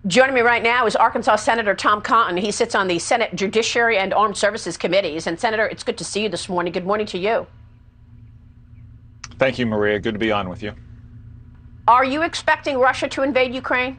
Joining me right now is Arkansas Senator Tom Cotton. He sits on the Senate Judiciary and Armed Services Committees. And Senator, it's good to see you this morning. Good morning to you. Thank you, Maria. Good to be on with you. Are you expecting Russia to invade Ukraine?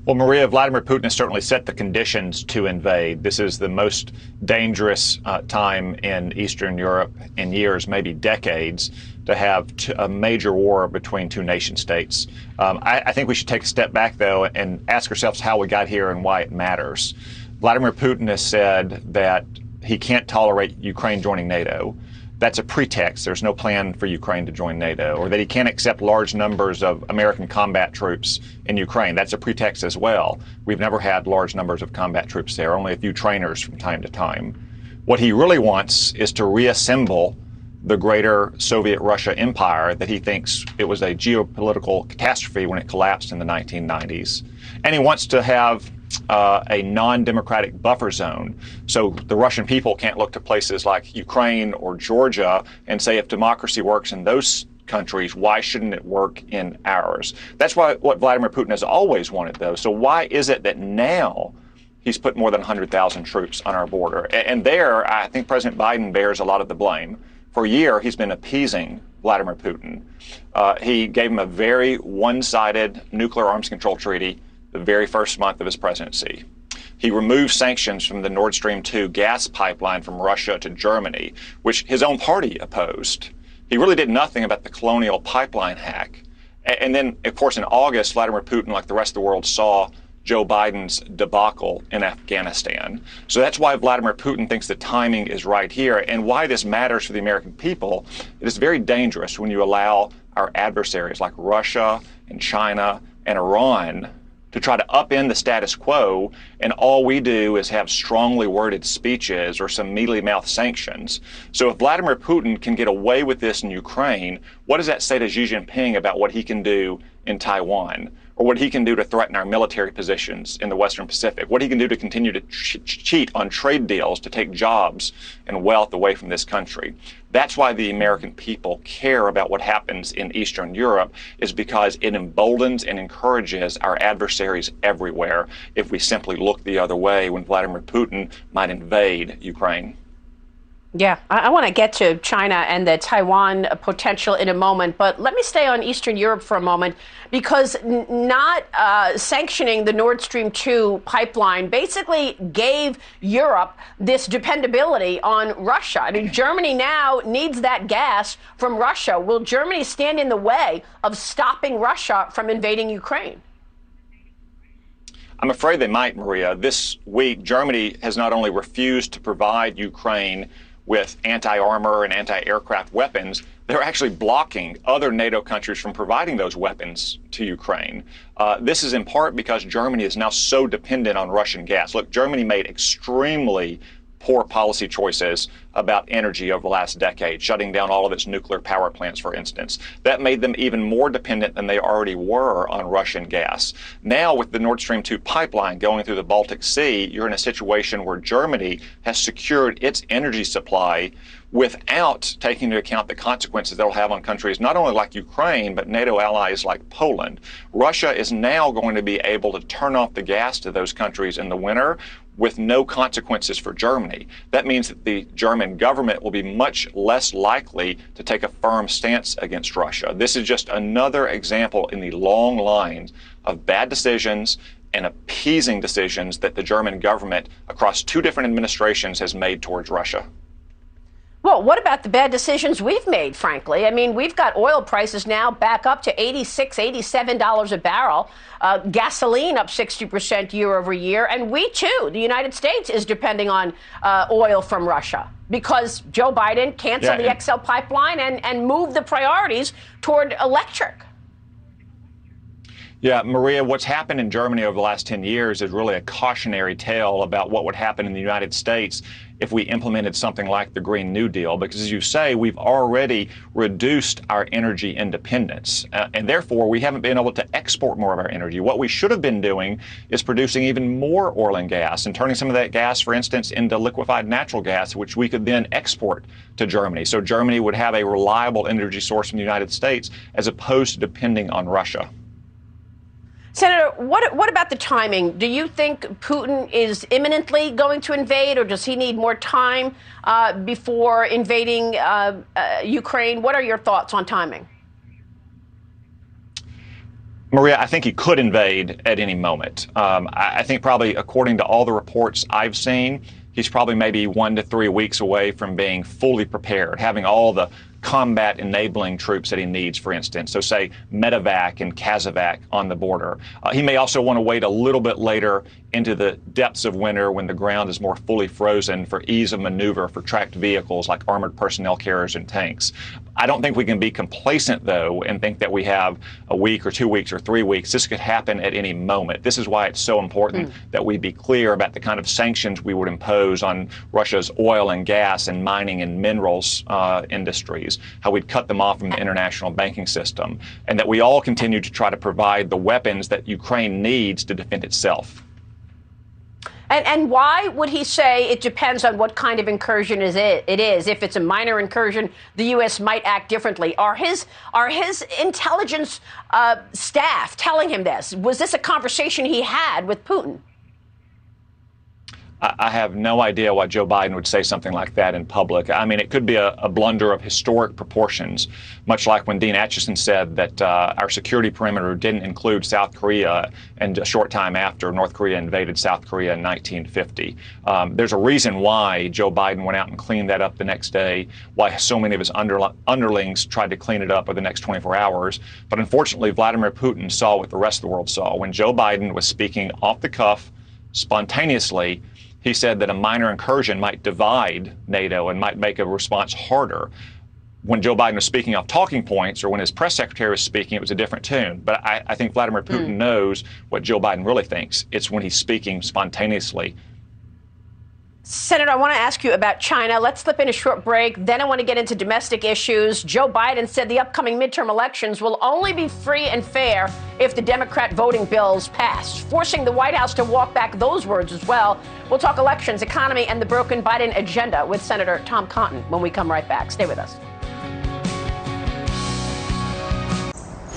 Well, Maria, Vladimir Putin has certainly set the conditions to invade. This is the most dangerous time in Eastern Europe in years, maybe decades, to have a major war between two nation states. I think we should take a step back, though, and ask ourselves how we got here and why it matters. Vladimir Putin has said that he can't tolerate Ukraine joining NATO. That's a pretext. There's no plan for Ukraine to join NATO, or that he can't accept large numbers of American combat troops in Ukraine. That's a pretext as well. We've never had large numbers of combat troops there, only a few trainers from time to time. What he really wants is to reassemble the greater Soviet Russia empire that he thinks it was a geopolitical catastrophe when it collapsed in the 1990s. And he wants to have a non-democratic buffer zone. So the Russian people can't look to places like Ukraine or Georgia and say, if democracy works in those countries, why shouldn't it work in ours? That's what Vladimir Putin has always wanted, though. So why is it that now he's put more than 100,000 troops on our border? And there, I think President Biden bears a lot of the blame. For a year, he's been appeasing Vladimir Putin. He gave him a very one-sided nuclear arms control treaty the very first month of his presidency. He removed sanctions from the Nord Stream 2 gas pipeline from Russia to Germany, which his own party opposed. He really did nothing about the colonial pipeline hack. And then, of course, in August, Vladimir Putin, like the rest of the world, saw Joe Biden's debacle in Afghanistan. So that's why Vladimir Putin thinks the timing is right here, and why this matters for the American people. It is very dangerous when you allow our adversaries like Russia and China and Iran to try to upend the status quo, and all we do is have strongly worded speeches or some mealy-mouthed sanctions. So if Vladimir Putin can get away with this in Ukraine, what does that say to Xi Jinping about what he can do in Taiwan? Or what he can do to threaten our military positions in the Western Pacific, what he can do to continue to cheat on trade deals, to take jobs and wealth away from this country. That's why the American people care about what happens in Eastern Europe, is because it emboldens and encourages our adversaries everywhere if we simply look the other way when Vladimir Putin might invade Ukraine. Yeah, I want to get to China and the Taiwan potential in a moment, but let me stay on Eastern Europe for a moment, because not sanctioning the Nord Stream 2 pipeline basically gave Europe this dependability on Russia. I mean, Germany now needs that gas from Russia. Will Germany stand in the way of stopping Russia from invading Ukraine? I'm afraid they might, Maria. This week, Germany has not only refused to provide Ukraine with anti-armor and anti-aircraft weapons, they're actually blocking other NATO countries from providing those weapons to Ukraine. This is in part because Germany is now so dependent on Russian gas. Look, Germany made extremely poor policy choices about energy over the last decade, shutting down all of its nuclear power plants, for instance. That made them even more dependent than they already were on Russian gas. Now, with the Nord Stream 2 pipeline going through the Baltic Sea, you're in a situation where Germany has secured its energy supply without taking into account the consequences that'll have on countries not only like Ukraine, but NATO allies like Poland. Russia is now going to be able to turn off the gas to those countries in the winter with no consequences for Germany. That means that the German government will be much less likely to take a firm stance against Russia. This is just another example in the long lines of bad decisions and appeasing decisions that the German government across two different administrations has made towards Russia. Well, what about the bad decisions we've made, frankly? I mean, we've got oil prices now back up to $86, $87 a barrel, gasoline up 60% year over year. And we, too, the United States, is depending on oil from Russia because Joe Biden canceled the XL pipeline and moved the priorities toward electric. Yeah, Maria, what's happened in Germany over the last 10 years is really a cautionary tale about what would happen in the United States if we implemented something like the Green New Deal, because as you say, we've already reduced our energy independence, and therefore we haven't been able to export more of our energy. What we should have been doing is producing even more oil and gas and turning some of that gas, for instance, into liquefied natural gas, which we could then export to Germany. So Germany would have a reliable energy source from the United States as opposed to depending on Russia. Senator, what about the timing? Do you think Putin is imminently going to invade, or does he need more time before invading Ukraine? What are your thoughts on timing? Maria, I think he could invade at any moment. I think probably, according to all the reports I've seen, he's probably maybe 1 to 3 weeks away from being fully prepared, having all the combat enabling troops that he needs, for instance. So say medevac and Kazovac on the border. He may also want to wait a little bit later into the depths of winter when the ground is more fully frozen for ease of maneuver for tracked vehicles like armored personnel carriers and tanks. I don't think we can be complacent, though, and think that we have a week or 2 weeks or 3 weeks. This could happen at any moment. This is why it's so important that we be clear about the kind of sanctions we would impose on Russia's oil and gas and mining and minerals industries, how we'd cut them off from the international banking system, and that we all continue to try to provide the weapons that Ukraine needs to defend itself. And why would he say it depends on what kind of incursion it is? If it's a minor incursion, the U.S. might act differently. Are his intelligence staff telling him this? Was this a conversation he had with Putin? I have no idea why Joe Biden would say something like that in public. I mean, it could be a blunder of historic proportions, much like when Dean Acheson said that our security perimeter didn't include South Korea, and a short time after North Korea invaded South Korea in 1950. There's a reason why Joe Biden went out and cleaned that up the next day, why so many of his underlings tried to clean it up over the next 24 hours. But unfortunately, Vladimir Putin saw what the rest of the world saw. When Joe Biden was speaking off the cuff, spontaneously, he said that a minor incursion might divide NATO and might make a response harder. When Joe Biden was speaking off talking points, or when his press secretary was speaking, it was a different tune. But I think Vladimir Putin knows what Joe Biden really thinks. It's when he's speaking spontaneously. Senator, I want to ask you about China. Let's slip in a short break. Then I want to get into domestic issues. Joe Biden said the upcoming midterm elections will only be free and fair if the Democrat voting bills pass, forcing the White House to walk back those words as well. We'll talk elections, economy, and the broken Biden agenda with Senator Tom Cotton when we come right back. Stay with us.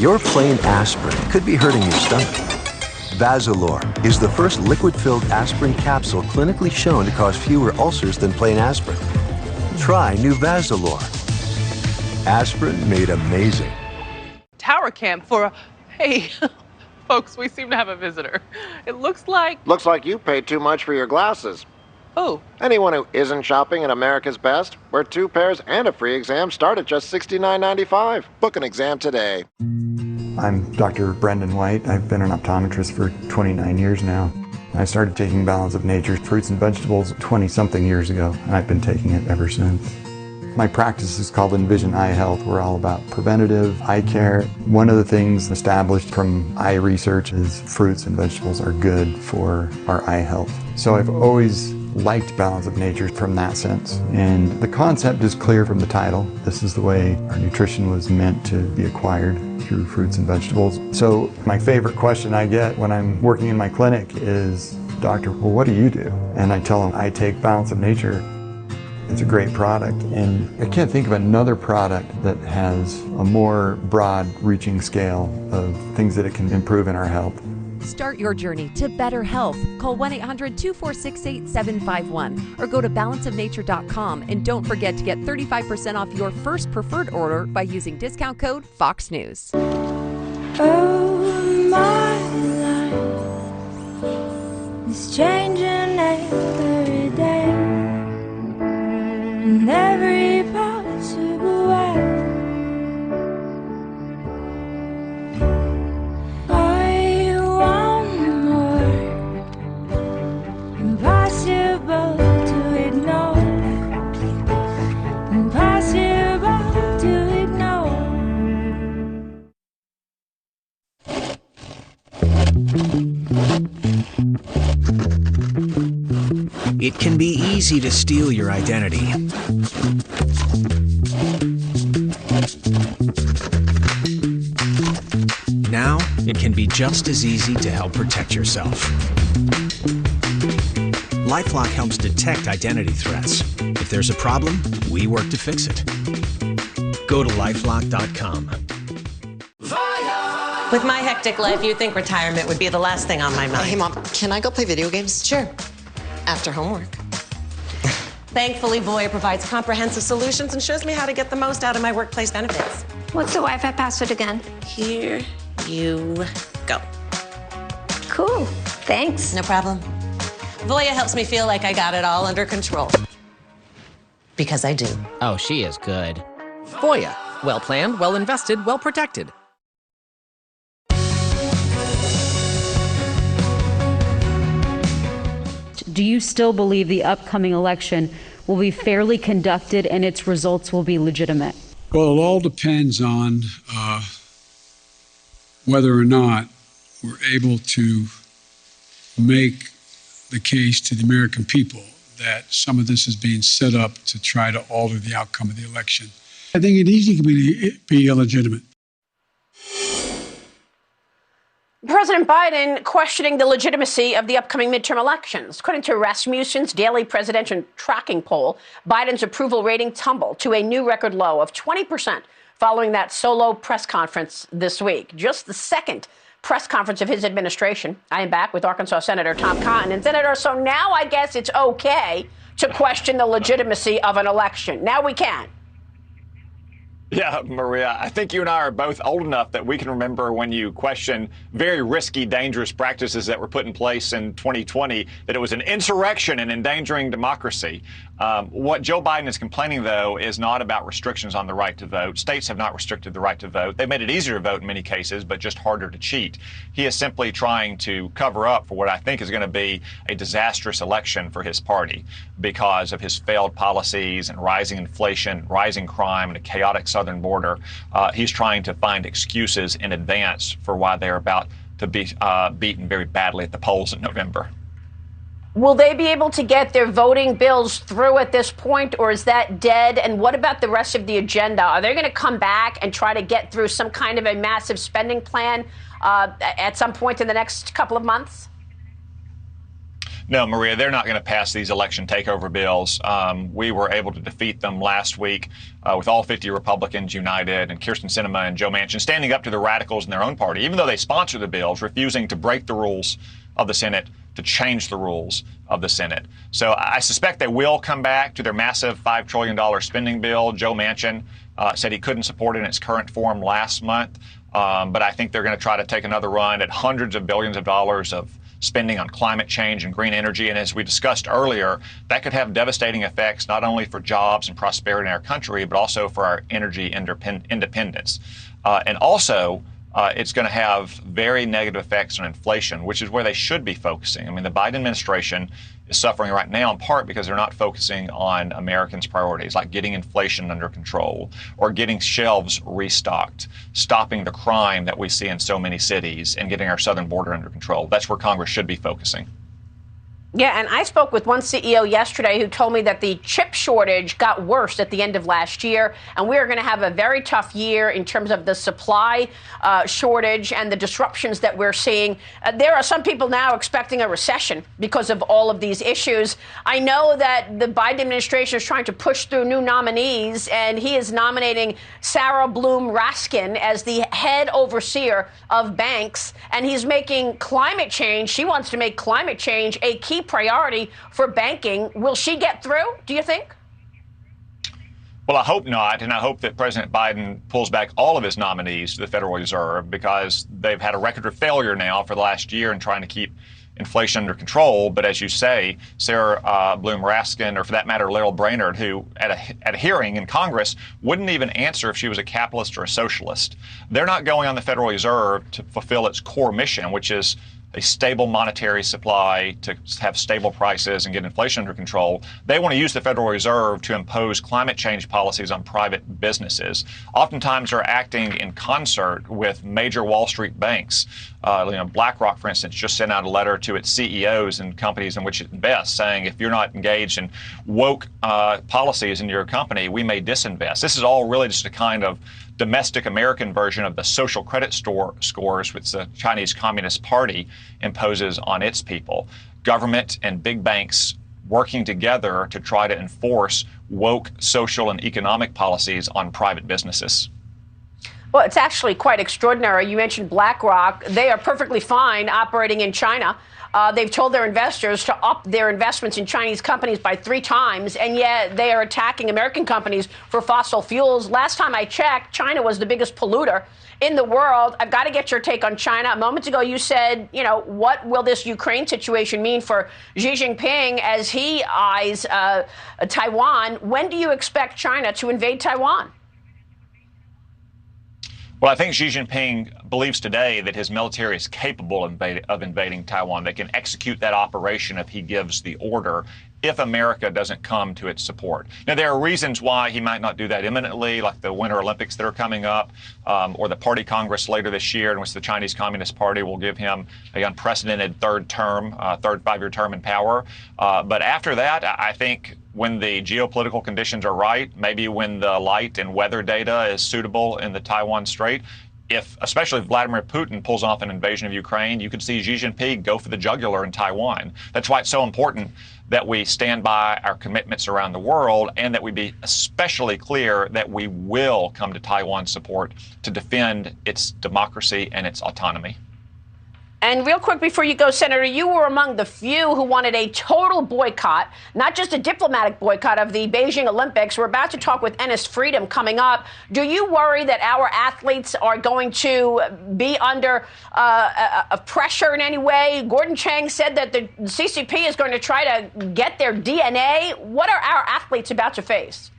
Your plain aspirin could be hurting your stomach. Vazalore is the first liquid-filled aspirin capsule clinically shown to cause fewer ulcers than plain aspirin. Try new Vazalore. Aspirin made amazing. Tower camp for hey, folks, we seem to have a visitor. It looks like... Looks like you paid too much for your glasses. Oh. Anyone who isn't shopping at America's Best, where 2 pairs and a free exam start at just $69.95. Book an exam today. I'm Dr. Brendan White. I've been an optometrist for 29 years now. I started taking Balance of Nature fruits and vegetables 20-something years ago, and I've been taking it ever since. My practice is called Envision Eye Health. We're all about preventative eye care. One of the things established from eye research is fruits and vegetables are good for our eye health. So I've always liked Balance of Nature from that sense. And the concept is clear from the title. This is the way our nutrition was meant to be acquired, through fruits and vegetables. So my favorite question I get when I'm working in my clinic is, "Doctor, well, what do you do?" And I tell them, I take Balance of Nature. It's a great product, and I can't think of another product that has a more broad-reaching scale of things that it can improve in our health. Start your journey to better health. Call 1-800-246-8751 or go to balanceofnature.com, and don't forget to get 35% off your first preferred order by using discount code Fox News. Oh, my life is changing every day, in every possible way. It can be easy to steal your identity. Now, it can be just as easy to help protect yourself. LifeLock helps detect identity threats. If there's a problem, we work to fix it. Go to lifelock.com. With my hectic life, you'd think retirement would be the last thing on my mind. Hey, Mom, can I go play video games? Sure. After homework. Thankfully, Voya provides comprehensive solutions and shows me how to get the most out of my workplace benefits. What's the Wi-Fi password again? Here you go. Cool. Thanks. No problem. Voya helps me feel like I got it all under control. Because I do. Oh, she is good. Voya. Well planned, well invested, well protected. Do you still believe the upcoming election will be fairly conducted and its results will be legitimate? Well, it all depends on whether or not we're able to make the case to the American people that some of this is being set up to try to alter the outcome of the election. I think it easily can be illegitimate. President Biden questioning the legitimacy of the upcoming midterm elections. According to Rasmussen's daily presidential tracking poll, Biden's approval rating tumbled to a new record low of 20% following that solo press conference this week. Just the second press conference of his administration. I am back with Arkansas Senator Tom Cotton. And Senator, so now I guess it's okay to question the legitimacy of an election. Now we can. Yeah, Maria, I think you and I are both old enough that we can remember when you question very risky, dangerous practices that were put in place in 2020, that it was an insurrection and endangering democracy. What Joe Biden is complaining, though, is not about restrictions on the right to vote. States have not restricted the right to vote. They've made it easier to vote in many cases, but just harder to cheat. He is simply trying to cover up for what I think is going to be a disastrous election for his party because of his failed policies and rising inflation, rising crime, and a chaotic southern border. He's trying to find excuses in advance for why they're about to be beaten very badly at the polls in November. Will they be able to get their voting bills through at this point, or is that dead? And what about the rest of the agenda? Are they going to come back and try to get through some kind of a massive spending plan at some point in the next couple of months? No, Maria, they're not going to pass these election takeover bills. We were able to defeat them last week with all 50 Republicans united and Kyrsten Sinema and Joe Manchin standing up to the radicals in their own party, even though they sponsor the bills, refusing to break the rules of the Senate, to change the rules of the Senate. So I suspect they will come back to their massive $5 trillion spending bill. Joe Manchin said he couldn't support it in its current form last month, but I think they're going to try to take another run at hundreds of billions of dollars of spending on climate change and green energy. And as we discussed earlier, that could have devastating effects not only for jobs and prosperity in our country, but also for our energy independence. And also, it's going to have very negative effects on inflation, which is where they should be focusing. I mean, the Biden administration is suffering right now in part because they're not focusing on Americans' priorities, like getting inflation under control or getting shelves restocked, stopping the crime that we see in so many cities, and getting our southern border under control. That's where Congress should be focusing. Yeah, and I spoke with one CEO yesterday who told me that the chip shortage got worse at the end of last year, and we are going to have a very tough year in terms of the supply shortage and the disruptions that we're seeing. There are some people now expecting a recession because of all of these issues. I know that the Biden administration is trying to push through new nominees, and he is nominating Sarah Bloom Raskin as the head overseer of banks, and he's making climate change. She wants to make climate change a key priority for banking. Will she get through, do you think? Well, I hope not, and I hope that President Biden pulls back all of his nominees to the Federal Reserve because they've had a record of failure now for the last year in trying to keep inflation under control. But as you say, Sarah Bloom Raskin, or for that matter, Laurel Brainerd, who at a hearing in Congress wouldn't even answer if she was a capitalist or a socialist. They're not going on the Federal Reserve to fulfill its core mission, which is a stable monetary supply to have stable prices and get inflation under control. They want to use the Federal Reserve to impose climate change policies on private businesses. Oftentimes they're acting in concert with major Wall Street banks. BlackRock, for instance, just sent out a letter to its CEOs and companies in which it invests saying, if you're not engaged in woke policies in your company, we may disinvest. This is all really just a kind of domestic American version of the social credit scores which the Chinese Communist Party imposes on its people. Government and big banks working together to try to enforce woke social and economic policies on private businesses. Well, it's actually quite extraordinary. You mentioned BlackRock. They are perfectly fine operating in China. They've told their investors to up their investments in Chinese companies by 3 times, and yet they are attacking American companies for fossil fuels. Last time I checked, China was the biggest polluter in the world. I've got to get your take on China. A moment ago, you said, what will this Ukraine situation mean for Xi Jinping as he eyes Taiwan? When do you expect China to invade Taiwan? Well, I think Xi Jinping believes today that his military is capable of invading Taiwan. They can execute that operation if he gives the order, if America doesn't come to its support. Now, there are reasons why he might not do that imminently, like the Winter Olympics that are coming up, or the Party Congress later this year, in which the Chinese Communist Party will give him an unprecedented third 5-year term in power. But after that, I think when the geopolitical conditions are right, maybe when the light and weather data is suitable in the Taiwan Strait, especially if Vladimir Putin pulls off an invasion of Ukraine, you could see Xi Jinping go for the jugular in Taiwan. That's why it's so important that we stand by our commitments around the world and that we be especially clear that we will come to Taiwan's support to defend its democracy and its autonomy. And real quick before you go, Senator, you were among the few who wanted a total boycott, not just a diplomatic boycott of the Beijing Olympics. We're about to talk with Ennis Freedom coming up. Do you worry that our athletes are going to be under a pressure in any way? Gordon Chang said that the CCP is going to try to get their DNA. What are our athletes about to face?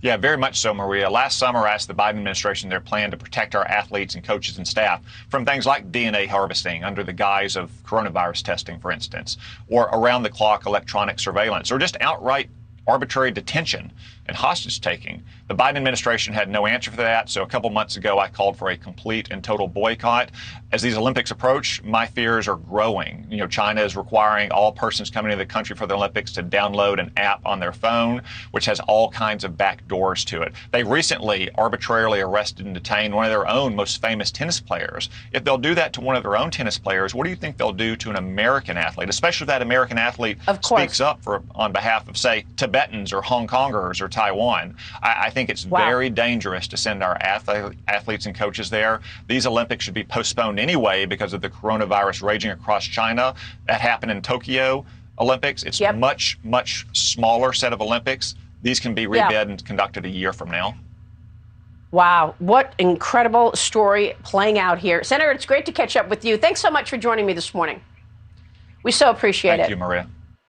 Yeah, very much so, Maria. Last summer, I asked the Biden administration their plan to protect our athletes and coaches and staff from things like DNA harvesting under the guise of coronavirus testing, for instance, or around-the-clock electronic surveillance, or just outright arbitrary detention and hostage taking. The Biden administration had no answer for that, so a couple months ago I called for a complete and total boycott. As these Olympics approach, my fears are growing. China is requiring all persons coming to the country for the Olympics to download an app on their phone, which has all kinds of back doors to it. They recently arbitrarily arrested and detained one of their own most famous tennis players. If they'll do that to one of their own tennis players, what do you think they'll do to an American athlete, especially if that American athlete speaks up on behalf of, say, Tibetans or Hong Kongers or Taiwan? I think it's very dangerous to send our athletes and coaches there. These Olympics should be postponed anyway because of the coronavirus raging across China. That happened in Tokyo Olympics. It's a much, much smaller set of Olympics. These can be rebid and conducted a year from now. Wow, what incredible story playing out here. Senator, it's great to catch up with you. Thanks so much for joining me this morning. We so appreciate it. Thank you, Maria.